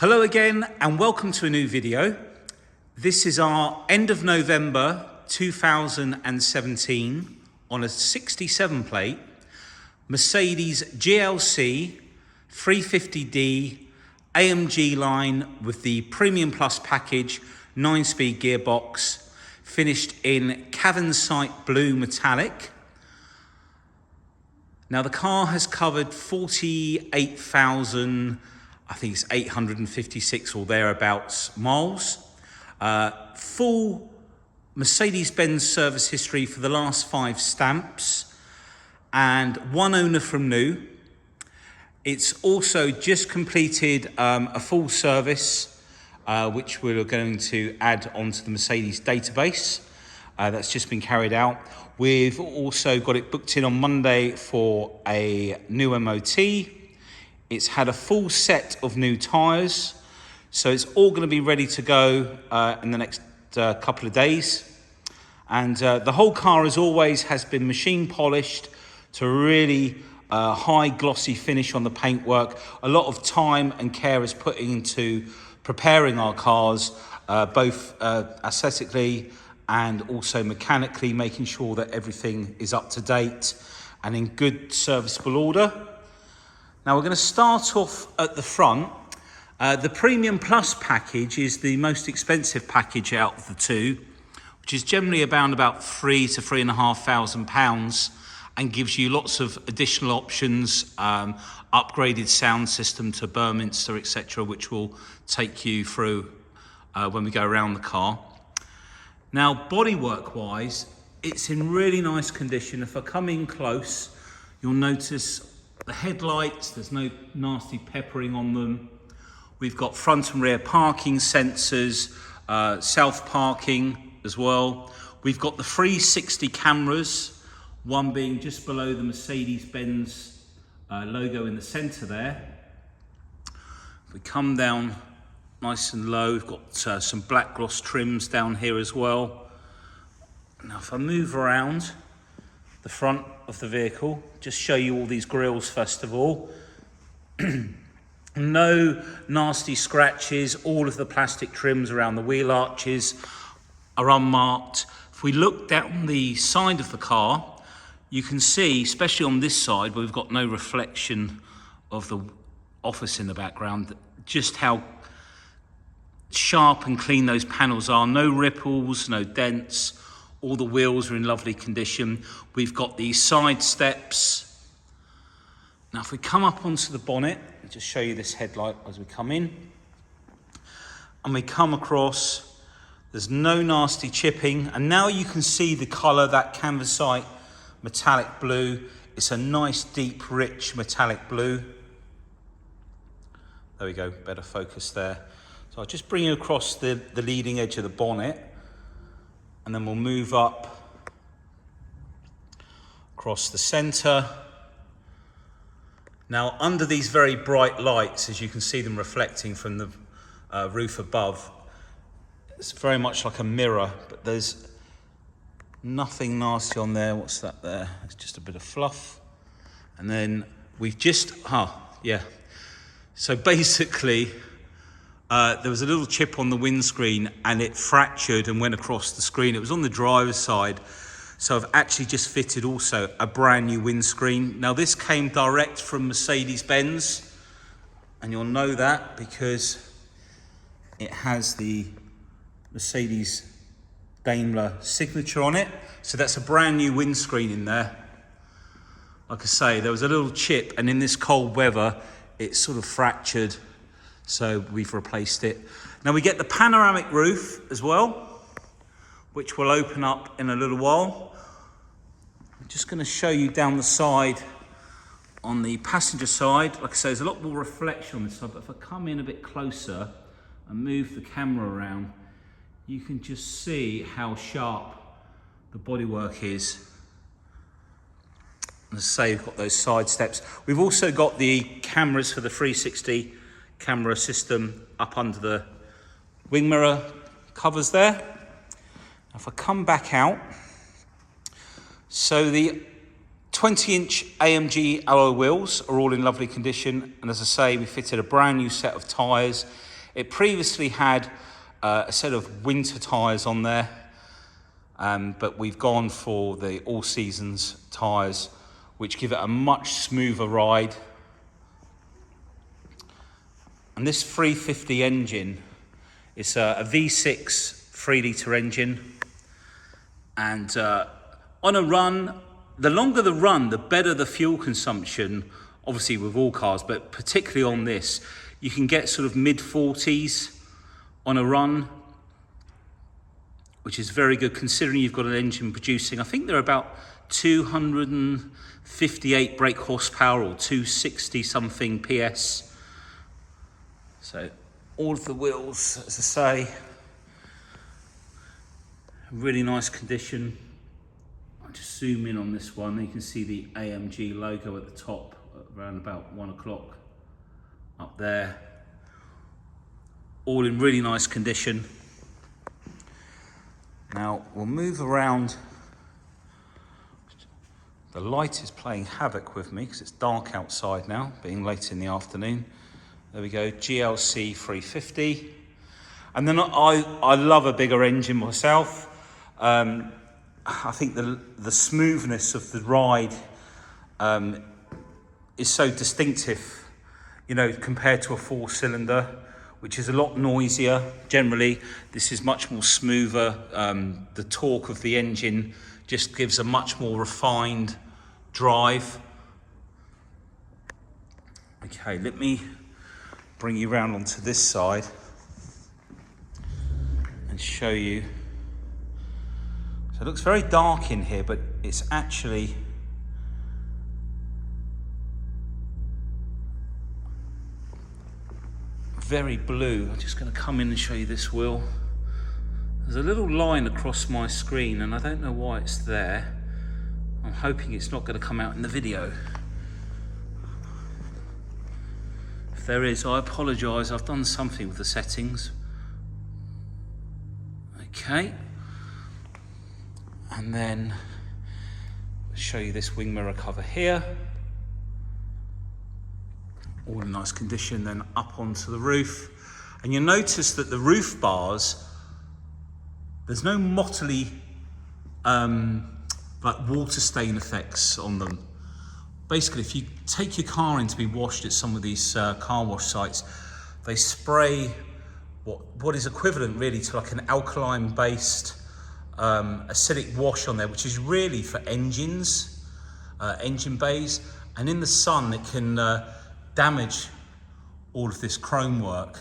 Hello again and welcome to a new video. This is our end of November 2017 on a 67 plate Mercedes GLC 350d AMG line with the Premium Plus package 9-speed gearbox finished in Cavansite blue metallic. Now the car has covered 48,000, I think it's 856 or thereabouts miles. Full Mercedes-Benz service history for the last 5 stamps and 1 owner from new. It's also just completed a full service, which we're going to add onto the Mercedes database. That's just been carried out. We've also got it booked in on Monday for a new MOT. It's had a full set of new tyres, so it's all going to be ready to go in the next couple of days. And the whole car, as always, has been machine polished to really high glossy finish on the paintwork. A lot of time and care is put into preparing our cars, both aesthetically and also mechanically, making sure that everything is up to date and in good serviceable order. Now we're going to start off at the front. The Premium Plus package is the most expensive package out of the two, which is generally about £3,000 to £3,500 and gives you lots of additional options, upgraded sound system to Burminster, etc., which will take you through when we go around the car. Now, bodywork wise, it's in really nice condition. If I come in close, you'll notice the headlights, there's no nasty peppering on them. We've got front and rear parking sensors, self parking as well. We've got the 360 cameras, one being just below the Mercedes-Benz logo in the center there. If we come down nice and low, we've got some black gloss trims down here as well. Now if I move around the front of the vehicle, just show you all these grills first of all. No nasty scratches, all of the plastic trims around the wheel arches are unmarked. If we look down the side of the car, you can see, especially on this side where we've got no reflection of the office in the background, just how sharp and clean those panels are. No ripples, no dents. All the wheels are in lovely condition. We've got these side steps. Now if we come up onto the bonnet, I'll just show you this headlight as we come in. And we come across, there's no nasty chipping. And now you can see the colour, that Cavansite metallic blue. It's a nice, deep, rich metallic blue. There we go, better focus there. So I'll just bring you across the leading edge of the bonnet, and then we'll move up across the center. Now, under these very bright lights, as you can see them reflecting from the roof above, it's very much like a mirror, but there's nothing nasty on there. What's that there? It's just a bit of fluff. And then we've just, so basically, there was a little chip on the windscreen and it fractured and went across the screen. It was on the driver's side. So I've actually just fitted also a brand new windscreen. Now this came direct from Mercedes-Benz, and you'll know that because it has the Mercedes Daimler signature on it. So that's a brand new windscreen in there. Like I say, there was a little chip, and in this cold weather, it sort of fractured. So we've replaced it. Now we get the panoramic roof as well, which will open up in a little while. I'm just going to show you down the side on the passenger side. Like I say, there's a lot more reflection on this side, but if I come in a bit closer and move the camera around, you can just see how sharp the bodywork is. As I say, we've got those side steps. We've also got the cameras for the 360 camera system up under the wing mirror covers there. Now if I come back out, so the 20-inch AMG alloy wheels are all in lovely condition, and as I say, we fitted a brand new set of tyres. It previously had a set of winter tyres on there, but we've gone for the all seasons tyres, which give it a much smoother ride. And this 350 engine, it's a V6 3-litre engine, and on a run, the longer the run, the better the fuel consumption, obviously with all cars, but particularly on this. You can get sort of mid-40s on a run, which is very good considering you've got an engine producing, I think they're about 258 brake horsepower or 260 something PS. So all of the wheels, as I say, really nice condition. I'll just zoom in on this one. You can see the AMG logo at the top around about 1 o'clock up there. All in really nice condition. Now we'll move around. The light is playing havoc with me because it's dark outside now, being late in the afternoon. There we go, GLC 350. And then I love a bigger engine myself. I think the smoothness of the ride is so distinctive, you know, compared to a 4-cylinder, which is a lot noisier. Generally, this is much more smoother. The torque of the engine just gives a much more refined drive. Okay, let me bring you around onto this side and show you. So it looks very dark in here, but it's actually very blue. I'm just going to come in and show you this wheel. There's a little line across my screen and I don't know why it's there. I'm hoping it's not going to come out in the video. If there is, I apologise. I've done something with the settings. Okay. And then I'll show you this wing mirror cover here. All in nice condition. Then up onto the roof. And you'll notice that the roof bars, there's no mottly like water stain effects on them. Basically, if you take your car in to be washed at some of these car wash sites, they spray what is equivalent really to like an alkaline-based acidic wash on there, which is really for engines, engine bays. And in the sun, it can damage all of this chrome work.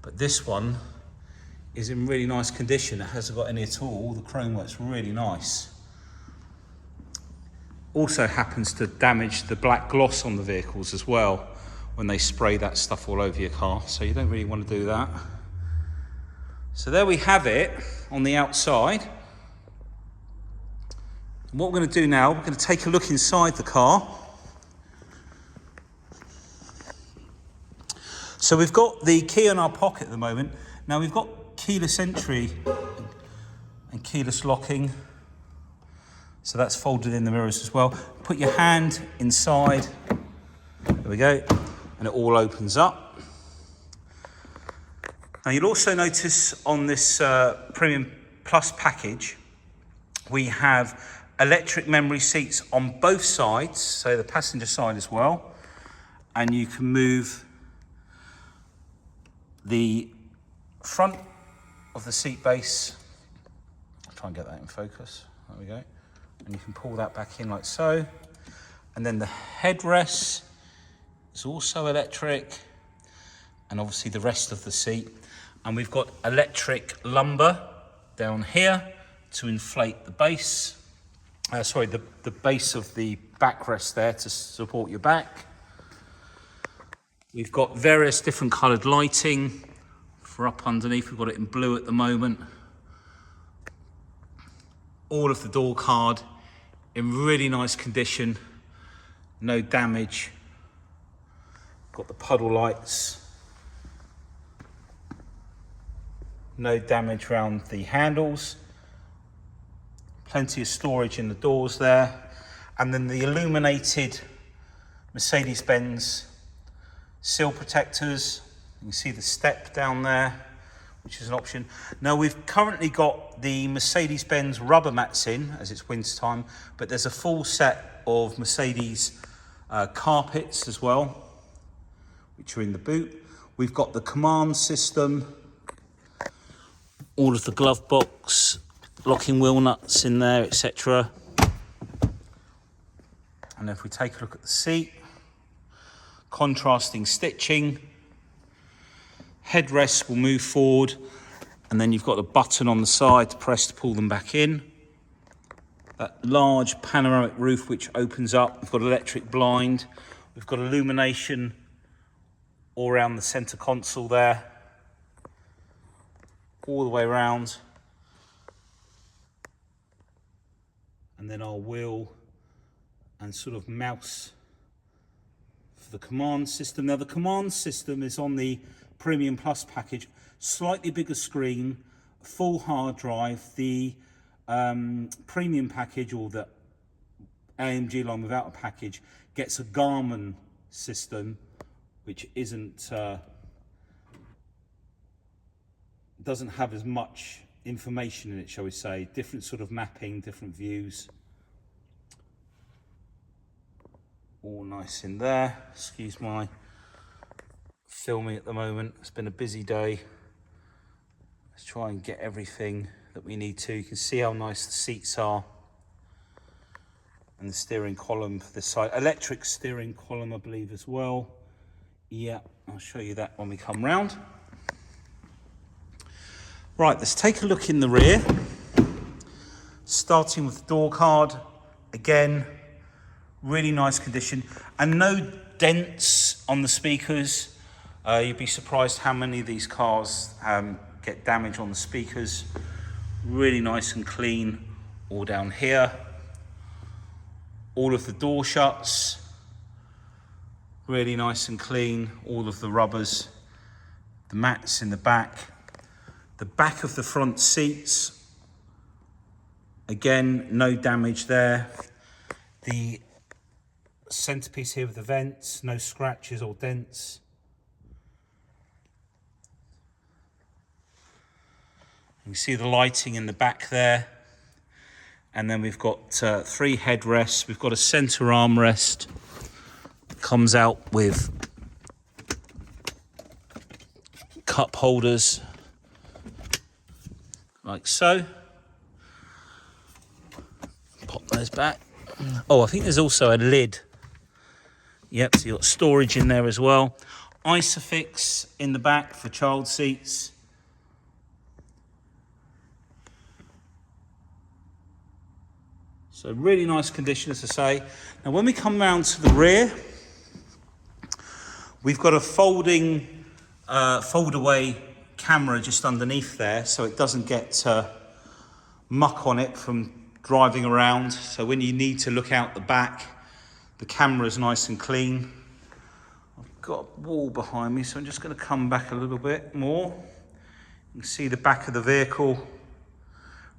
But this one is in really nice condition. It hasn't got any at all. All the chrome work's really nice. Also happens to damage the black gloss on the vehicles as well when they spray that stuff all over your car, so you don't really want to do that. So there we have it on the outside. And what we're going to do now, we're going to take a look inside the car. So we've got the key in our pocket at the moment. Now we've got keyless entry and keyless locking. So that's folded in the mirrors as well. Put your hand inside, there we go, and it all opens up. Now you'll also notice on this Premium Plus package, we have electric memory seats on both sides, so the passenger side as well, and you can move the front of the seat base. I'll try and get that in focus, there we go. And you can pull that back in like so. And then the headrest is also electric, and obviously the rest of the seat. And we've got electric lumbar down here to inflate the base. The base of the backrest there to support your back. We've got various different coloured lighting for up underneath. We've got it in blue at the moment. All of the door card in really nice condition, no damage. Got the puddle lights. No damage around the handles. Plenty of storage in the doors there. And then the illuminated Mercedes-Benz sill protectors. You can see the step down there, which is an option. Now we've currently got the Mercedes-Benz rubber mats in, as it's winter time, but there's a full set of Mercedes carpets as well, which are in the boot. We've got the command system, all of the glove box, locking wheel nuts in there, etc. And if we take a look at the seat, contrasting stitching, headrests will move forward, and then you've got a button on the side to press to pull them back in. That large panoramic roof which opens up, we've got electric blind, we've got illumination all around the center console there, all the way around. And then our wheel and sort of mouse for the command system. Now the command system is on the Premium Plus package, slightly bigger screen, full hard drive. The Premium package, or the AMG line without a package, gets a Garmin system, which doesn't have as much information in it, shall we say. Different sort of mapping, different views. All nice in there. Excuse my filming at the moment. It's been a busy day. Let's try and get everything that we need to. You can see how nice the seats are. And the steering column for this side. Electric steering column, I believe, as well. Yeah, I'll show you that when we come round. Right, let's take a look in the rear. Starting with the door card. Again, really nice condition. And no dents on the speakers. You'd be surprised how many of these cars get damage on the speakers. Really nice and clean all down here. All of the door shuts. Really nice and clean. All of the rubbers. The mats in the back. The back of the front seats. Again, no damage there. The centerpiece here with the vents, no scratches or dents. You can see the lighting in the back there. And then we've got 3 headrests. We've got a center armrest. Comes out with cup holders, like so. Pop those back. Oh, I think there's also a lid. Yep, so you've got storage in there as well. Isofix in the back for child seats. So really nice condition, as I say. Now when we come round to the rear, we've got a folding, fold-away camera just underneath there, so it doesn't get muck on it from driving around. So when you need to look out the back, the camera is nice and clean. I've got a wall behind me, so I'm just going to come back a little bit more. You can see the back of the vehicle.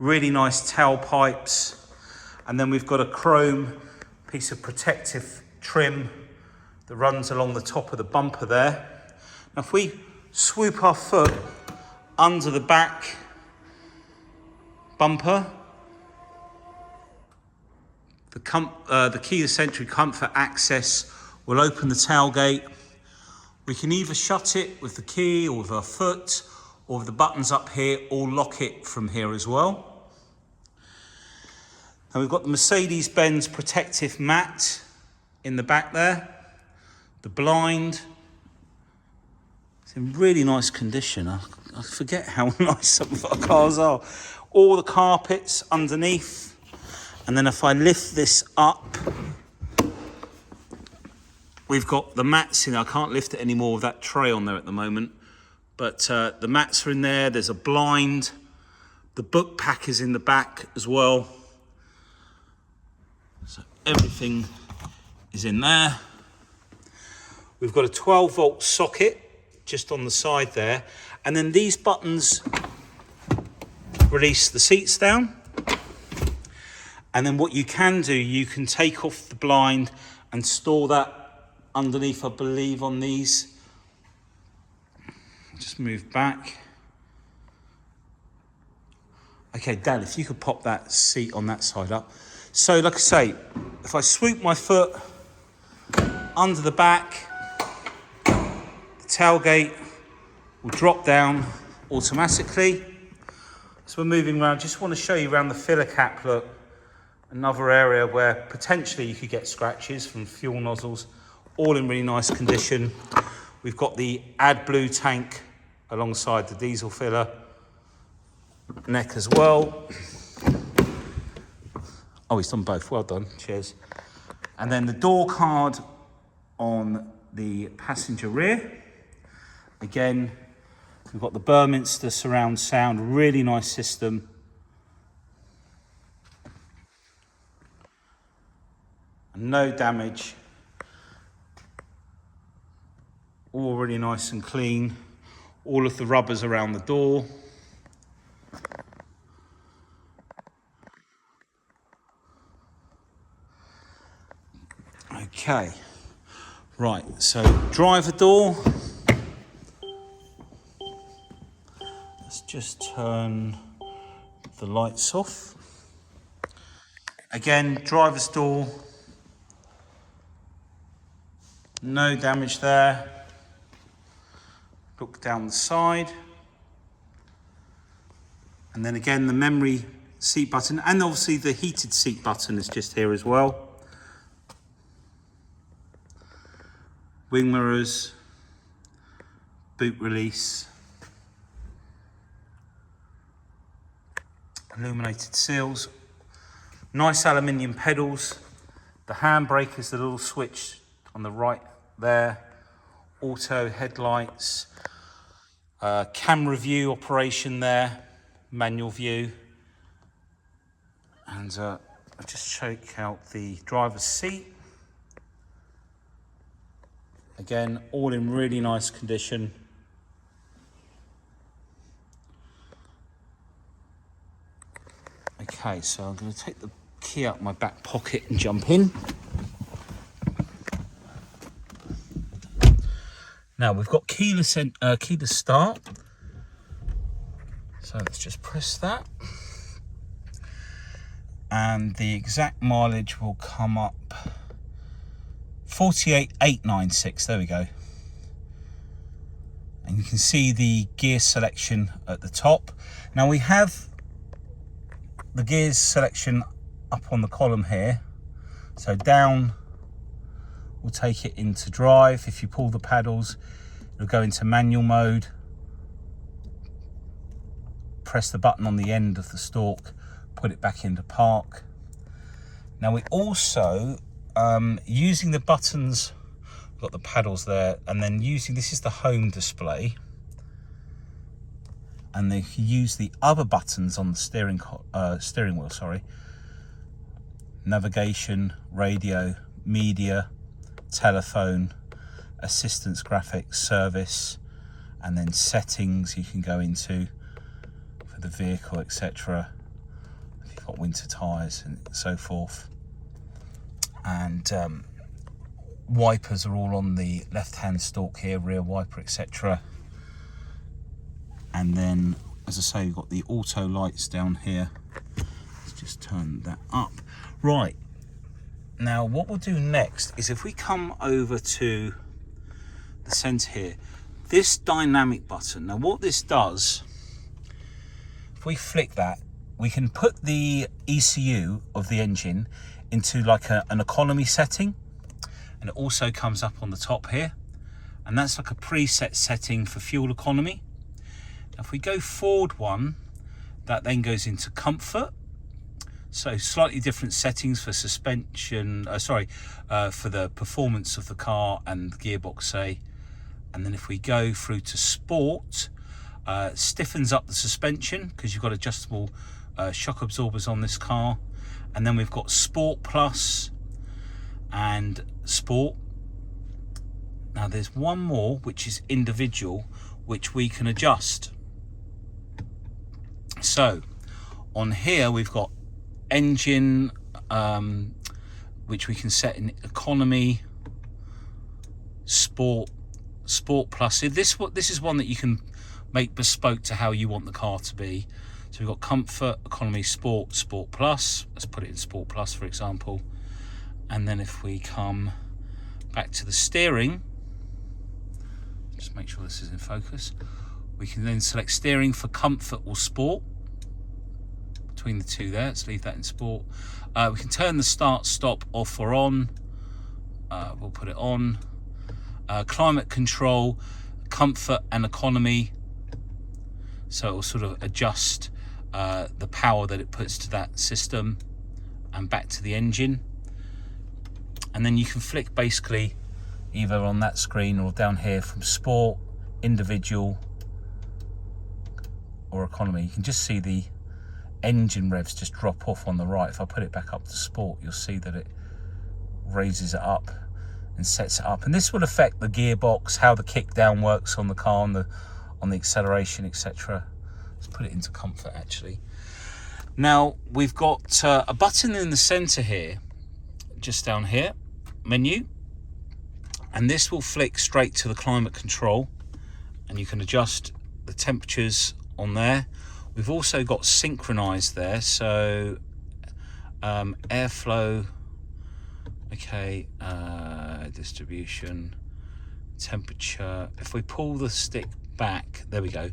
Really nice tailpipes. And then we've got a chrome piece of protective trim that runs along the top of the bumper there. Now if we swoop our foot under the back bumper, the keyless entry comfort access will open the tailgate. We can either shut it with the key or with our foot, or with the buttons up here, or lock it from here as well. And we've got the Mercedes-Benz protective mat in the back there. The blind. It's in really nice condition. I forget how nice some of our cars are. All the carpets underneath. And then if I lift this up, we've got the mats in there. I can't lift it anymore with that tray on there at the moment. But the mats are in there. There's a blind. The book pack is in the back as well. So everything is in there. We've got a 12-volt socket just on the side there. And then these buttons release the seats down. And then what you can do, you can take off the blind and store that underneath, I believe, on these. Just move back. Okay, Dan, if you could pop that seat on that side up. So, like I say, if I swoop my foot under the back, the tailgate will drop down automatically. So we're moving around. Just want to show you around the filler cap, look. Another area where potentially you could get scratches from fuel nozzles. All in really nice condition. We've got the AdBlue tank alongside the diesel filler neck as well. Oh, he's done both. Well done. Cheers. And then the door card on the passenger rear. Again, we've got the Burminster surround sound. Really nice system. And no damage. All really nice and clean. All of the rubbers around the door. Okay, right, so driver door. Let's just turn the lights off. Again, driver's door. No damage there. Look down the side. And then again, the memory seat button, and obviously the heated seat button is just here as well. Wing mirrors, boot release, illuminated seals, nice aluminium pedals. The handbrake is the little switch on the right there. Auto headlights, camera view operation there, manual view. And I'll just check out the driver's seat. Again, all in really nice condition. Okay, so I'm going to take the key out of my back pocket and jump in. Now we've got keyless start. So let's just press that. And the exact mileage will come up 48,896, there we go. And you can see the gear selection at the top. Now we have the gears selection up on the column here. So down will take it into drive. If you pull the paddles, it'll go into manual mode. Press the button on the end of the stalk, put it back into park. Now we also, using the buttons, we've got the paddles there, and then using, this is the home display, and then you use the other buttons on the steering wheel, sorry. Navigation, radio, media, telephone, assistance graphics, service, and then settings you can go into for the vehicle, etc. If you've got winter tyres and so forth. And wipers are all on the left-hand stalk here, rear wiper, etc. And then, as I say, you've got the auto lights down here. Let's just turn that up. Right, now what we'll do next is if we come over to the centre here, this dynamic button. Now what this does, if we flick that, we can put the ECU of the engine into like an economy setting, and it also comes up on the top here, and that's like a preset setting for fuel economy. Now if we go forward one, that then goes into comfort, so slightly different settings for suspension, for the performance of the car and the gearbox, say. And then if we go through to sport, stiffens up the suspension because you've got adjustable shock absorbers on this car. And then we've got Sport Plus and Sport. Now there's one more which is individual, which we can adjust. So on here we've got engine, which we can set in economy, sport, Sport Plus. So this is one that you can make bespoke to how you want the car to be. So we've got Comfort, Economy, Sport, Sport Plus. Let's put it in Sport Plus, for example. And then if we come back to the steering, just make sure this is in focus, we can then select steering for Comfort or Sport. Between the two there, let's leave that in Sport. We can turn the start, stop off or on. We'll put it on. Climate control, Comfort and Economy. So it will sort of adjust the power that it puts to that system and back to the engine. And then you can flick basically either on that screen or down here from Sport, Individual or Economy. You can just see the engine revs just drop off on the right. If I put it back up to Sport, you'll see that it raises it up and sets it up. And this will affect the gearbox, how the kick down works on the car, on the acceleration, etc. Let's put it into Comfort actually. Now we've got a button in the center here, just down here, menu, and this will flick straight to the climate control, and you can adjust the temperatures on there. We've also got synchronized there, so airflow, okay, distribution, temperature. If we pull the stick back, there we go,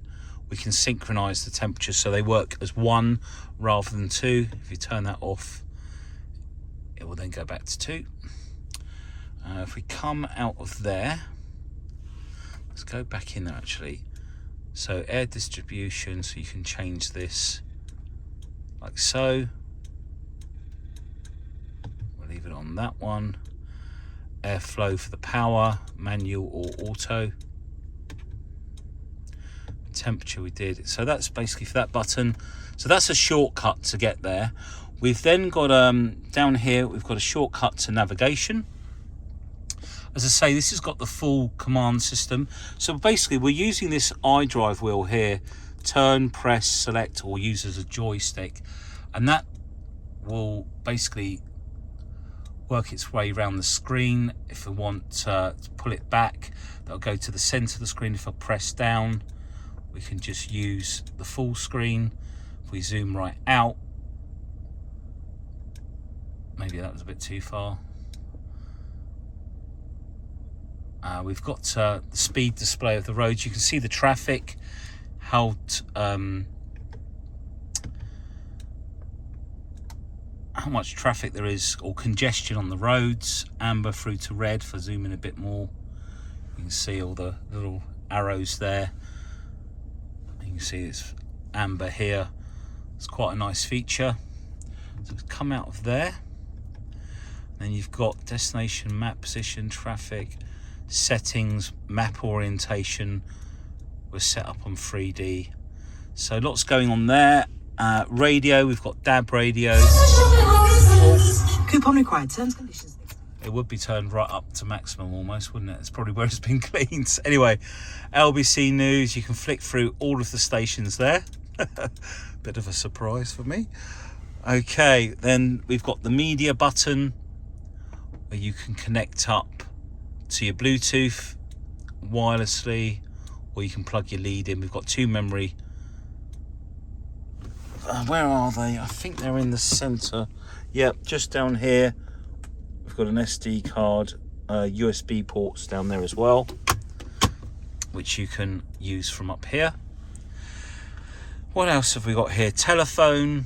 we can synchronize the temperatures so they work as one rather than two. If you turn that off, it will then go back to two. If we come out of there, let's go back in there actually. So air distribution, so you can change this like so. We'll leave it on that one. Airflow for the power, manual or auto. Temperature we did. So that's basically for that button. So that's a shortcut to get there. We've then got down here, we've got a shortcut to navigation. As I say, this has got the full command system. So basically we're using this iDrive wheel here, turn, press, select, or use as a joystick. And that will basically work its way around the screen. If we want to pull it back, that'll go to the center of the screen. If I press down, we can just use the full screen. If we zoom right out, maybe that was a bit too far. We've got the speed display of the roads. You can see the traffic, how much traffic there is or congestion on the roads. Amber through to red. If I zoom in a bit more, you can see all the little arrows there. You can see it's amber here. It's quite a nice feature. So come out of there. Then you've got destination, map position, traffic, settings, map orientation was set up on 3D. So lots going on there. Radio, we've got DAB radio. Coupon required, terms, conditions. It would be turned right up to maximum almost, wouldn't it? It's probably where it's been cleaned. Anyway, LBC News, you can flick through all of the stations there. Bit of a surprise for me. Okay, then we've got the media button where you can connect up to your Bluetooth wirelessly, or you can plug your lead in. We've got two memory. Where are they? I think they're in the center. Yep, just down here. We've got an SD card, USB ports down there as well, which you can use from up here. What else have we got here? Telephone,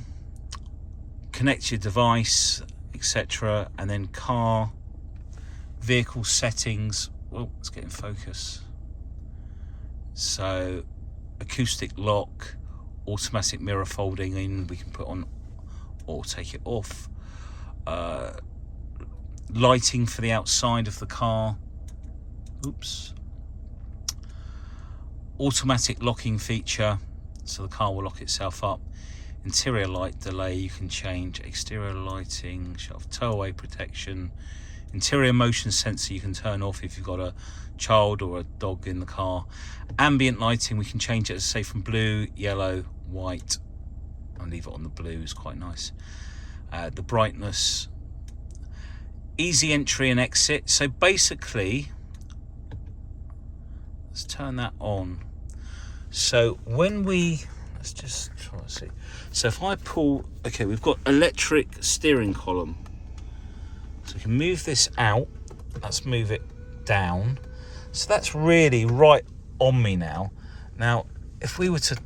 connect your device, etc. And then car, vehicle settings. Well, let's get in focus. So acoustic lock, automatic mirror folding in, we can put on or take it off. Lighting for the outside of the car. Oops. Automatic locking feature, so the car will lock itself up. Interior light delay, you can change. Exterior lighting, shut off tow-away protection. Interior motion sensor you can turn off if you've got a child or a dog in the car. Ambient lighting, we can change it, say from blue, yellow, white. I'll leave it on the blue, it's quite nice. The brightness, easy entry and exit. So basically Let's turn that on. So when we, let's just try to see. So if I pull, okay, we've got electric steering column. So we can move this out. Let's move it down. So that's really right on me now. Now, if we were to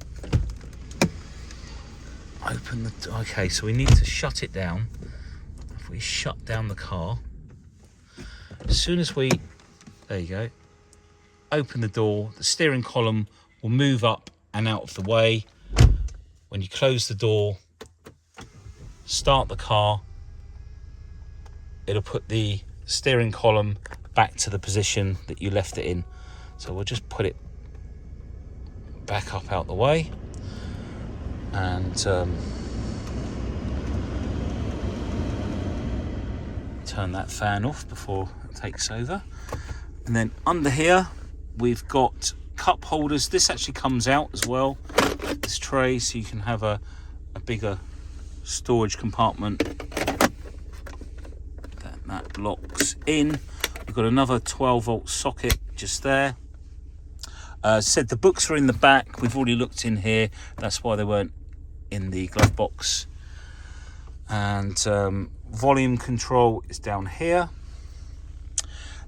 open the, okay, so we need to shut it down. If we shut down the car, as soon as we, there you go, open the door, the steering column will move up and out of the way. When you close the door, start the car, it'll put the steering column back to the position that you left it in. So we'll just put it back up out the way and turn that fan off before it takes over. And then under here we've got cup holders. This actually comes out as well, this tray, so you can have a bigger storage compartment. That locks in. We've got another 12-volt socket just there. Said the books are in the back. We've already looked in here. That's why they weren't in the glove box. And volume control is down here.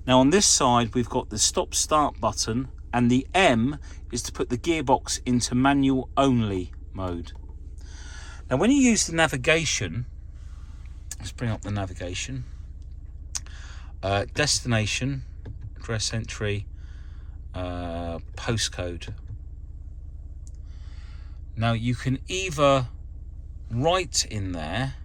Now on this side we've got the stop start button, and the M is to put the gearbox into manual only mode. Now when you use the navigation, let's bring up the navigation. Destination, address entry, postcode. Now you can either write in there,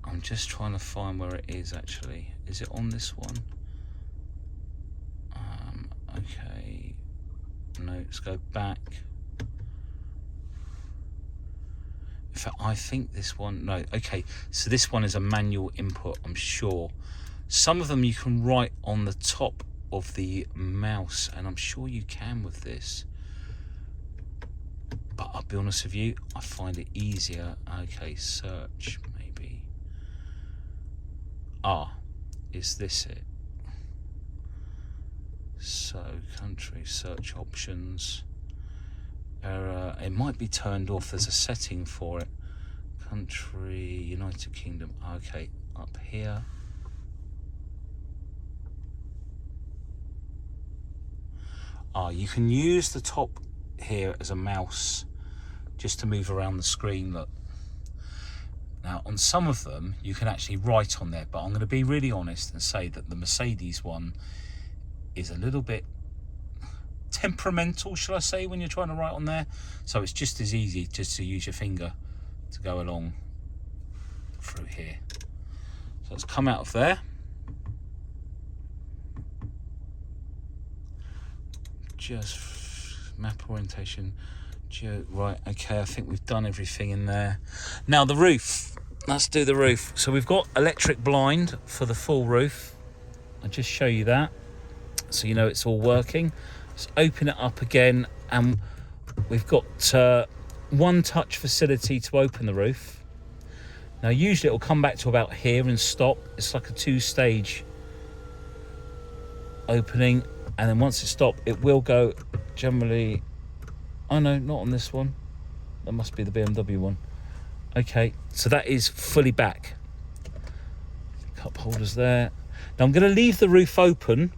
I'm just trying to find where it is actually. Is it on this one? Okay, no, let's go back. In fact, I think this one, no, okay, so this one is a manual input, I'm sure. Some of them you can write on the top of the mouse, and I'm sure you can with this. But I'll be honest with you, I find it easier. Okay, search, maybe. Is this it? So, country, search options. Error, it might be turned off. There's a setting for it. Country, United Kingdom. Okay, up here. You can use the top here as a mouse just to move around the screen. Look. Now, on some of them, you can actually write on there, but I'm going to be really honest and say that the Mercedes one is a little bit temperamental, shall I say, when you're trying to write on there. So it's just as easy just to use your finger to go along through here. So let's come out of there. Just map orientation. Right, okay, I think we've done everything in there. Now the roof, let's do the roof. So we've got electric blind for the full roof. I'll just show you that so you know it's all working. Let's open it up again, and we've got one touch facility to open the roof. Now usually it will come back to about here and stop. It's like a two-stage opening, and then once it's stopped it will go generally, oh no, not on this one, that must be the BMW one. Okay, so that is fully back. Cup holders there. Now I'm going to leave the roof open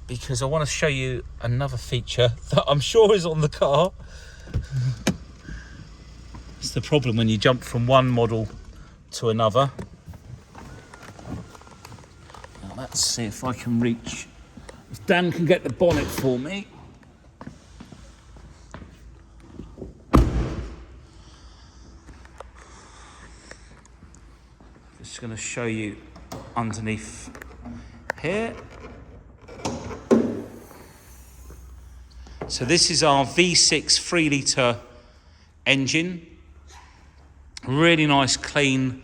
because I want to show you another feature that I'm sure is on the car. It's the problem when you jump from one model to another. Now let's see if I can reach, if Dan can get the bonnet for me. Just going to show you underneath here. So this is our V6 3-litre engine. Really nice clean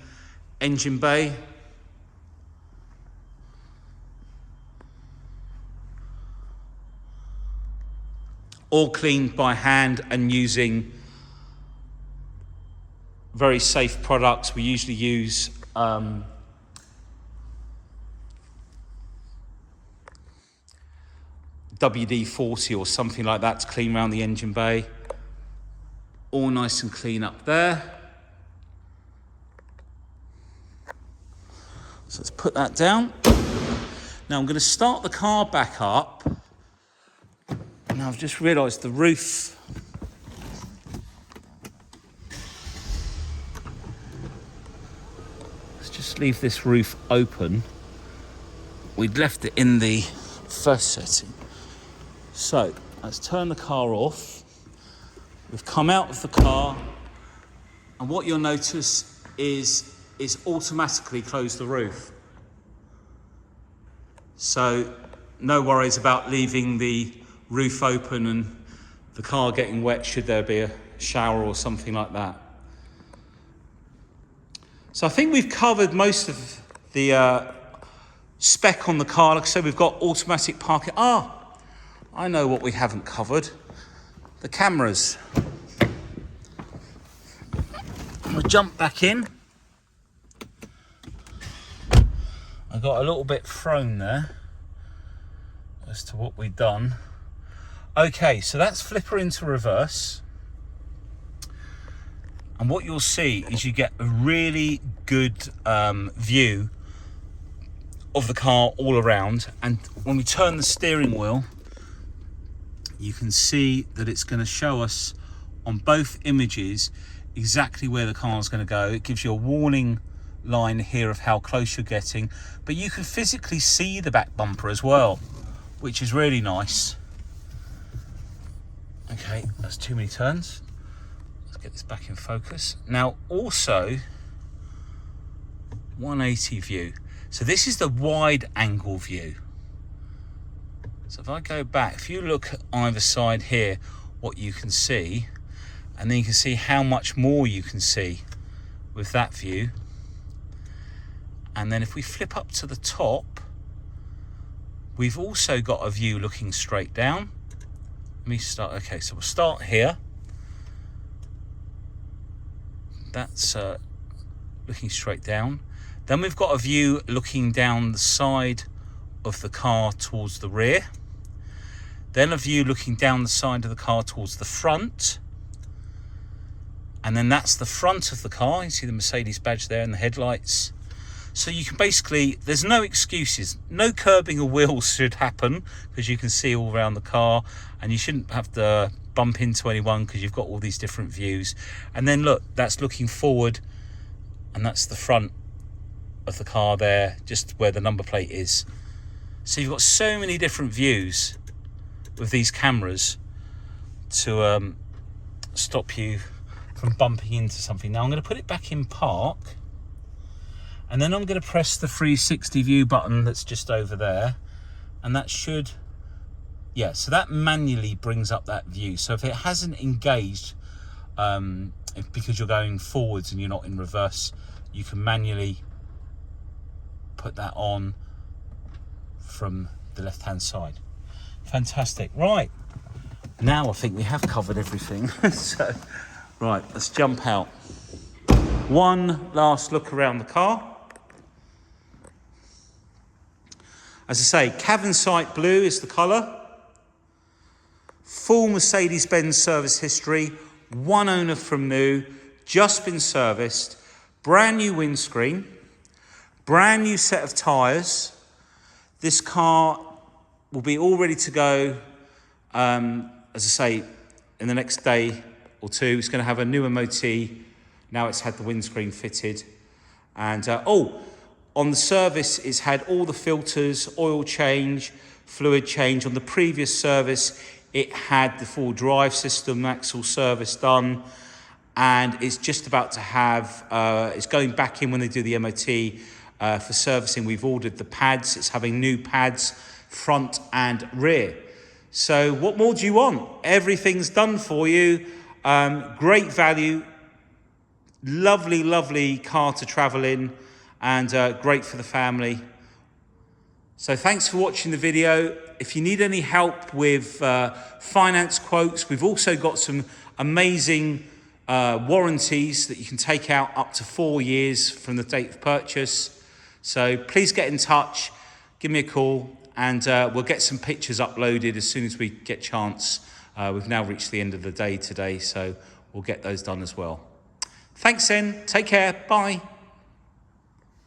engine bay. All cleaned by hand and using very safe products. We usually use WD-40 or something like that to clean around the engine bay. All nice and clean up there. So let's put that down. Now I'm going to start the car back up. Now I've just realised the roof. Let's just leave this roof open. We'd left it in the first setting. So let's turn the car off. We've come out of the car, and what you'll notice is automatically close the roof. So no worries about leaving the roof open and the car getting wet should there be a shower or something like that. So I think we've covered most of the spec on the car. Like I said, we've got automatic parking. I know what we haven't covered. The cameras. We'll jump back in. I got a little bit thrown there as to what we've done. Okay, so that's flipper into reverse. And what you'll see is you get a really good view of the car all around. And when we turn the steering wheel, you can see that it's going to show us on both images exactly where the car is going to go. It gives you a warning line here of how close you're getting, but you can physically see the back bumper as well, which is really nice. Okay, that's too many turns. Let's get this back in focus. Now also 180 view. So this is the wide angle view. So if I go back, if you look at either side here, what you can see, and then you can see how much more you can see with that view. And then if we flip up to the top, we've also got a view looking straight down. Let me start, okay, so we'll start here. That's looking straight down. Then we've got a view looking down the side of the car towards the rear. Then a view looking down the side of the car towards the front. And then that's the front of the car. You see the Mercedes badge there and the headlights. So you can basically, there's no excuses. No curbing of wheels should happen because you can see all around the car, and you shouldn't have to bump into anyone because you've got all these different views. And then look, that's looking forward, and that's the front of the car there, just where the number plate is. So you've got so many different views with these cameras to stop you from bumping into something. Now I'm going to put it back in park, and then I'm going to press the 360 view button that's just over there, and that should, yeah, so that manually brings up that view. So if it hasn't engaged, because you're going forwards and you're not in reverse, you can manually put that on from the left hand side. Fantastic. Right, now I think we have covered everything. So right, let's jump out. One last look around the car. As I say, Cavansite blue is the colour. Full Mercedes-Benz service history, one owner from new, just been serviced, brand new windscreen, brand new set of tyres. This car will be all ready to go, as I say, in the next day or two. It's going to have a new MOT. Now it's had the windscreen fitted. And, on the service, it's had all the filters, oil change, fluid change. On the previous service, it had the full drive system, axle service done. And it's just about to have, it's going back in when they do the MOT for servicing. We've ordered the pads. It's having new pads, front and rear. So what more do you want? Everything's done for you. Great value. Lovely, lovely car to travel in, and great for the family. So thanks for watching the video. If you need any help with finance quotes, we've also got some amazing warranties that you can take out up to 4 years from the date of purchase. So please get in touch, give me a call, and we'll get some pictures uploaded as soon as we get chance. We've now reached the end of the day today, so we'll get those done as well. Thanks then, take care, bye.